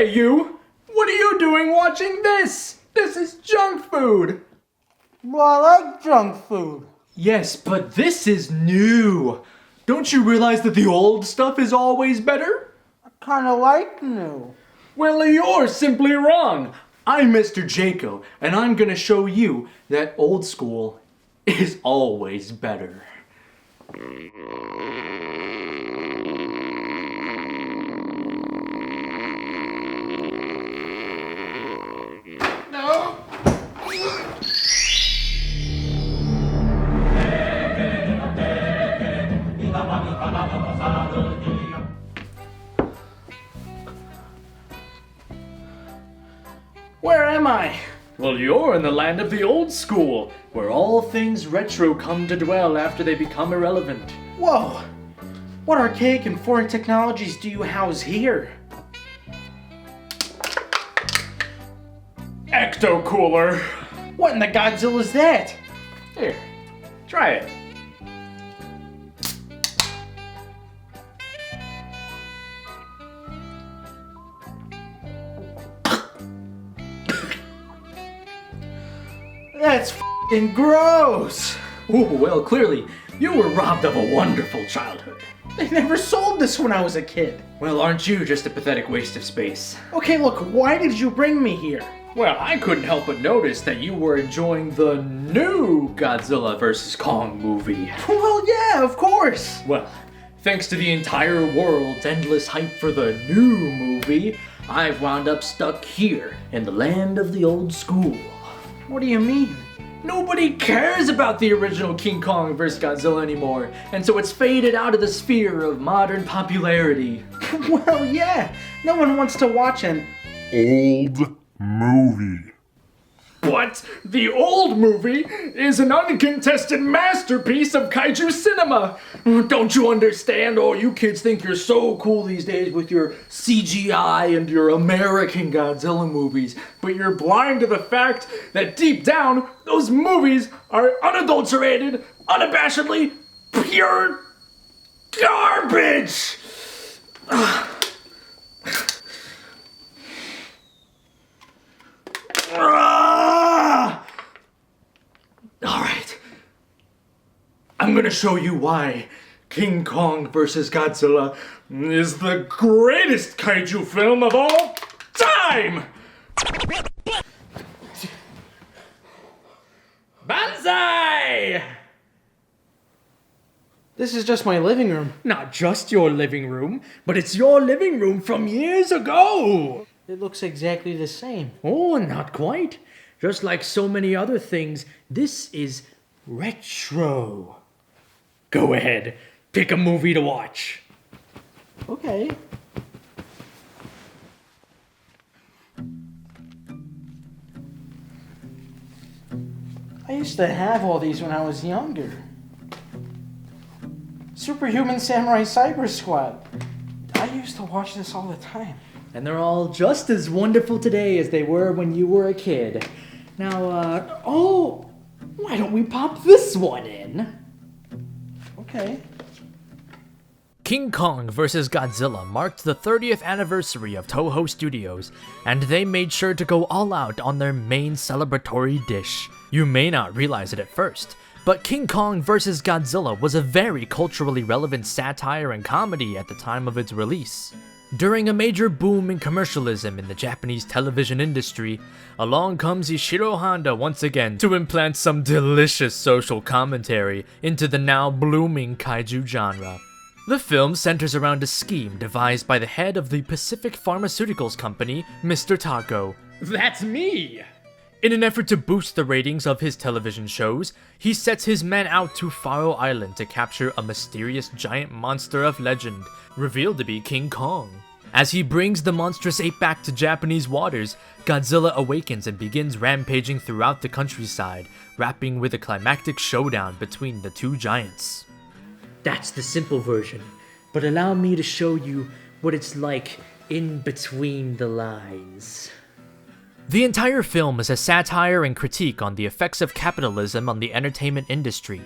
Hey you! What are you doing watching this? This is junk food! Well, I like junk food. Yes, but this is new! Don't you realize that the old stuff is always better? I kinda like new. Well, you're simply wrong! I'm Mr. Jako, and I'm gonna show you that old school is always better. No! Where am I? Well, you're in the land of the old school, where all things retro come to dwell after they become irrelevant. Whoa! What archaic and foreign technologies do you house here? Ecto-cooler! What in the Godzilla is that? Here, try it. That's f***ing gross! Ooh, well, clearly, you were robbed of a wonderful childhood. They never sold this when I was a kid. Well, aren't you just a pathetic waste of space? Okay, look, why did you bring me here? Well, I couldn't help but notice that you were enjoying the new Godzilla Vs Kong movie. Well, yeah, of course. Well, thanks to the entire world's endless hype for the new movie, I've wound up stuck here in the land of the old school. What do you mean? Nobody cares about the original King Kong vs. Godzilla anymore, and so it's faded out of the sphere of modern popularity. Well, yeah, no one wants to watch an old movie. What? The old movie is an uncontested masterpiece of kaiju cinema! Don't you understand? Oh, you kids think you're so cool these days with your CGI and your American Godzilla movies, but you're blind to the fact that deep down, those movies are unadulterated, unabashedly pure garbage! Alright. I'm gonna show you why King Kong vs. Godzilla is the greatest kaiju film of all time! Banzai! This is just my living room. Not just your living room, but it's your living room from years ago! It looks exactly the same. Oh, not quite. Just like so many other things, this is retro. Go ahead, pick a movie to watch. Okay. I used to have all these when I was younger. Superhuman Samurai Cyber Squad. I used to watch this all the time. And they're all just as wonderful today as they were when you were a kid. Now, oh, why don't we pop this one in? Okay. King Kong vs. Godzilla marked the 30th anniversary of Toho Studios, and they made sure to go all out on their main celebratory dish. You may not realize it at first, but King Kong vs. Godzilla was a very culturally relevant satire and comedy at the time of its release. During a major boom in commercialism in the Japanese television industry, along comes Ishiro Honda once again to implant some delicious social commentary into the now blooming kaiju genre. The film centers around a scheme devised by the head of the Pacific Pharmaceuticals company, Mr. Tako. That's me! In an effort to boost the ratings of his television shows, he sets his men out to Faro Island to capture a mysterious giant monster of legend, revealed to be King Kong. As he brings the monstrous ape back to Japanese waters, Godzilla awakens and begins rampaging throughout the countryside, wrapping with a climactic showdown between the two giants. That's the simple version, but allow me to show you what it's like in between the lines. The entire film is a satire and critique on the effects of capitalism on the entertainment industry.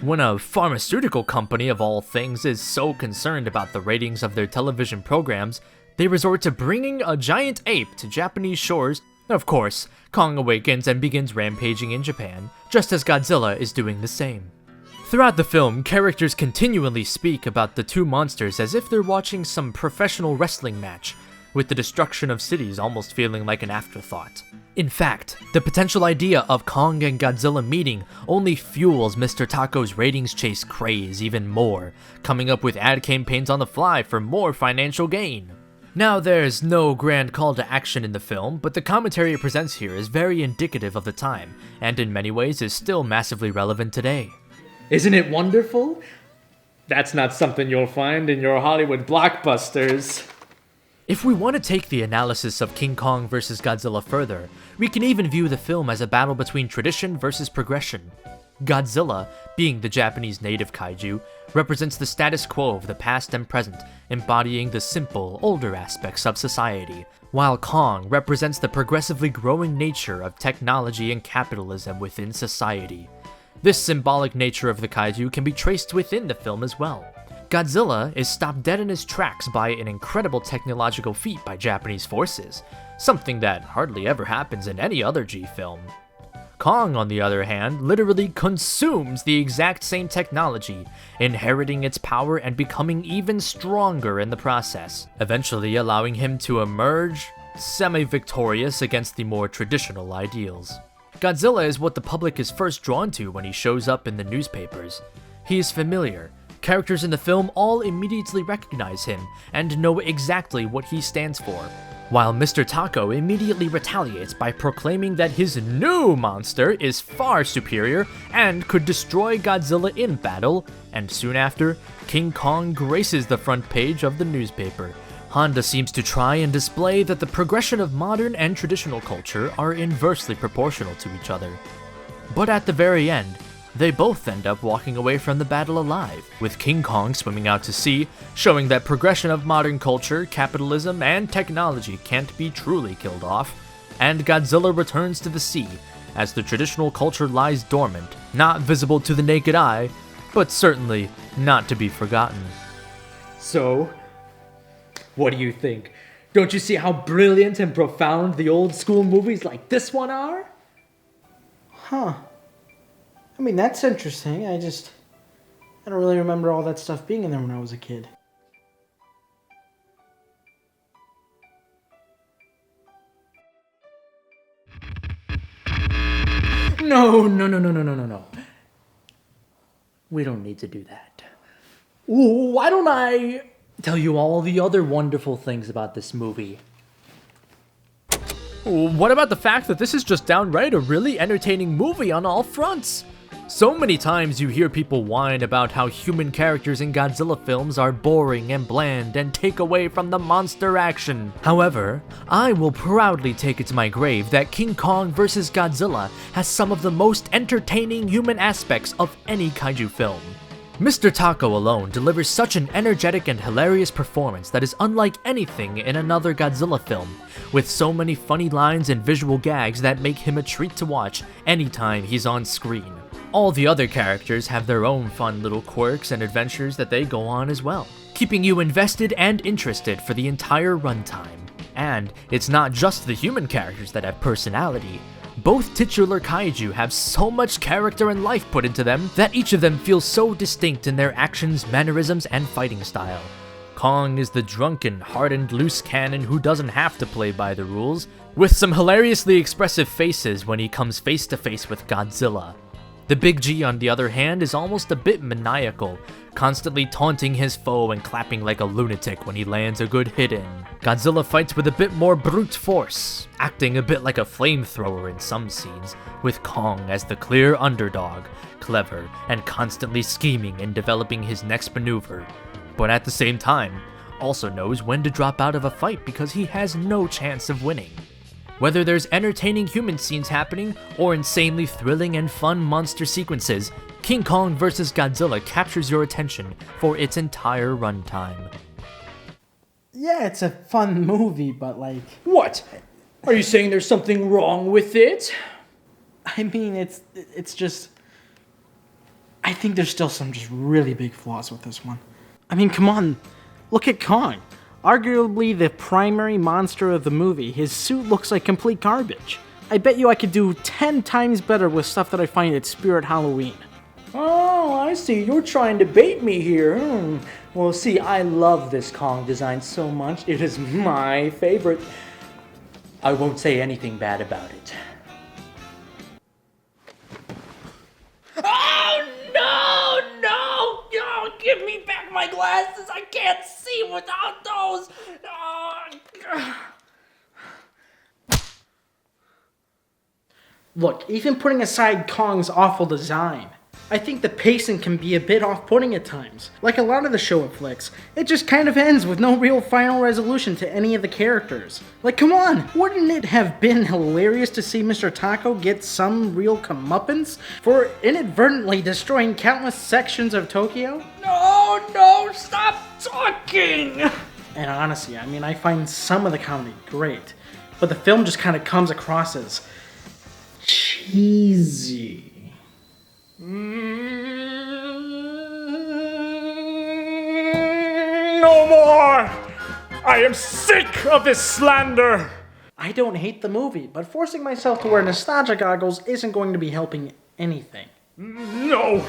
When a pharmaceutical company of all things is so concerned about the ratings of their television programs, They resort to bringing a giant ape to Japanese shores. Of course, Kong awakens and begins rampaging in Japan, just as Godzilla is doing the same. Throughout the film, characters continually speak about the two monsters as if they're watching some professional wrestling match, with the destruction of cities almost feeling like an afterthought. In fact, the potential idea of Kong and Godzilla meeting only fuels Mr. Taco's ratings chase craze even more, coming up with ad campaigns on the fly for more financial gain. Now, there's no grand call to action in the film, but the commentary it presents here is very indicative of the time, and in many ways is still massively relevant today. Isn't it wonderful? That's not something you'll find in your Hollywood blockbusters. If we want to take the analysis of King Kong vs. Godzilla further, we can even view the film as a battle between tradition versus progression. Godzilla, being the Japanese native kaiju, represents the status quo of the past and present, embodying the simple, older aspects of society, while Kong represents the progressively growing nature of technology and capitalism within society. This symbolic nature of the kaiju can be traced within the film as well. Godzilla is stopped dead in his tracks by an incredible technological feat by Japanese forces, something that hardly ever happens in any other G film. Kong, on the other hand, literally consumes the exact same technology, inheriting its power and becoming even stronger in the process, eventually allowing him to emerge semi-victorious against the more traditional ideals. Godzilla is what the public is first drawn to when he shows up in the newspapers. He is familiar. Characters in the film all immediately recognize him and know exactly what he stands for, while Mr. Taco immediately retaliates by proclaiming that his new monster is far superior and could destroy Godzilla in battle, and soon after, King Kong graces the front page of the newspaper. Honda seems to try and display that the progression of modern and traditional culture are inversely proportional to each other. But at the very end, they both end up walking away from the battle alive, with King Kong swimming out to sea, showing that progression of modern culture, capitalism, and technology can't be truly killed off, and Godzilla returns to the sea, as the traditional culture lies dormant, not visible to the naked eye, but certainly not to be forgotten. So, what do you think? Don't you see how brilliant and profound the old school movies like this one are? Huh. I mean, that's interesting. I don't really remember all that stuff being in there when I was a kid. No. We don't need to do that. Ooh, why don't I tell you all the other wonderful things about this movie? What about the fact that this is just downright a really entertaining movie on all fronts? So many times you hear people whine about how human characters in Godzilla films are boring and bland and take away from the monster action. However, I will proudly take it to my grave that King Kong vs. Godzilla has some of the most entertaining human aspects of any kaiju film. Mr. Taco alone delivers such an energetic and hilarious performance that is unlike anything in another Godzilla film, with so many funny lines and visual gags that make him a treat to watch anytime he's on screen. All the other characters have their own fun little quirks and adventures that they go on as well, keeping you invested and interested for the entire runtime. And it's not just the human characters that have personality. Both titular kaiju have so much character and life put into them that each of them feels so distinct in their actions, mannerisms, and fighting style. Kong is the drunken, hardened, loose cannon who doesn't have to play by the rules, with some hilariously expressive faces when he comes face to face with Godzilla. The Big G, on the other hand, is almost a bit maniacal, constantly taunting his foe and clapping like a lunatic when he lands a good hit in. Godzilla fights with a bit more brute force, acting a bit like a flamethrower in some scenes, with Kong as the clear underdog, clever, and constantly scheming and developing his next maneuver, but at the same time, also knows when to drop out of a fight because he has no chance of winning. Whether there's entertaining human scenes happening or insanely thrilling and fun monster sequences, King Kong vs. Godzilla captures your attention for its entire runtime. Yeah, it's a fun movie, but like... What? Are you saying there's something wrong with it? I mean, it's just... I think there's still some just really big flaws with this one. I mean, come on. Look at Kong. Arguably the primary monster of the movie, his suit looks like complete garbage. I bet you I could do 10 times better with stuff that I find at Spirit Halloween. Oh, I see. You're trying to bait me here. Well, see, I love this Kong design so much. It is my favorite. I won't say anything bad about it. Oh, no, no! Oh, give me back my glasses. I can't see without those. Oh. Look, even putting aside Kong's awful design, I think the pacing can be a bit off-putting at times. Like a lot of the Showa flicks, it just kind of ends with no real final resolution to any of the characters. Like, come on, wouldn't it have been hilarious to see Mr. Tako get some real comeuppance for inadvertently destroying countless sections of Tokyo? No, stop talking! And honestly, I find some of the comedy great, but the film just kind of comes across as cheesy. No more! I am sick of this slander! I don't hate the movie, but forcing myself to wear nostalgia goggles isn't going to be helping anything. No!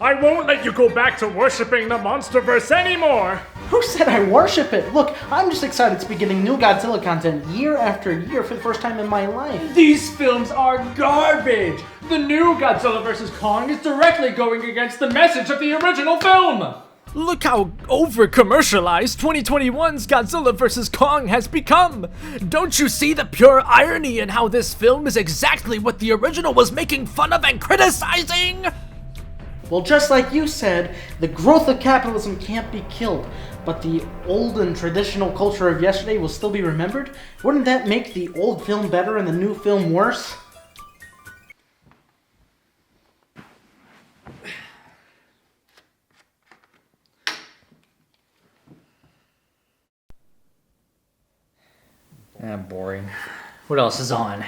I won't let you go back to worshipping the Monsterverse anymore! Who said I worship it? Look, I'm just excited to be getting new Godzilla content year after year for the first time in my life. These films are garbage! The new Godzilla vs. Kong is directly going against the message of the original film! Look how over-commercialized 2021's Godzilla vs. Kong has become! Don't you see the pure irony in how this film is exactly what the original was making fun of and criticizing? Well, just like you said, the growth of capitalism can't be killed, but the old and traditional culture of yesterday will still be remembered? Wouldn't that make the old film better and the new film worse? Boring. What else is on?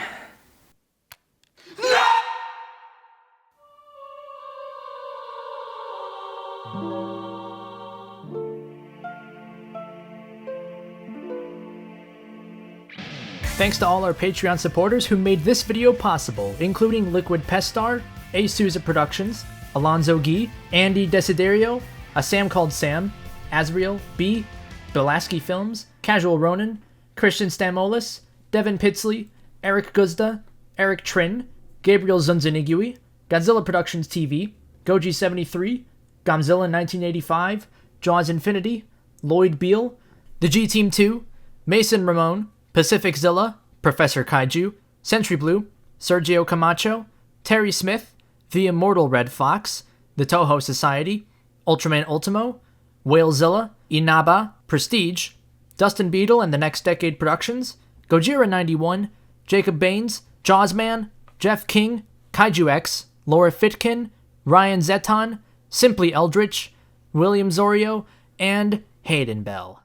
Thanks to all our Patreon supporters who made this video possible, including Liquid Pestar, A. Souza Productions, Alonzo Gee, Andy Desiderio, A Sam Called Sam, Azriel, B, Belaski Films, Casual Ronin, Christian Stamolis, Devin Pitsley, Eric Guzda, Eric Trin, Gabriel Zunzanigui, Godzilla Productions TV, Goji73, Godzilla 1985, Jaws Infinity, Lloyd Beal, The G-Team 2, Mason Ramon, Pacific Zilla, Professor Kaiju, Sentry Blue, Sergio Camacho, Terry Smith, The Immortal Red Fox, The Toho Society, Ultraman Ultimo, Whalezilla, Inaba, Prestige, Dustin Beadle and the Next Decade Productions, Gojira 91, Jacob Baines, Jaws-Man, Jeff King, Kaiju X, Laura Fitkin, Ryan Zeton, Simply Eldritch, William Zorio, and Hayden Bell.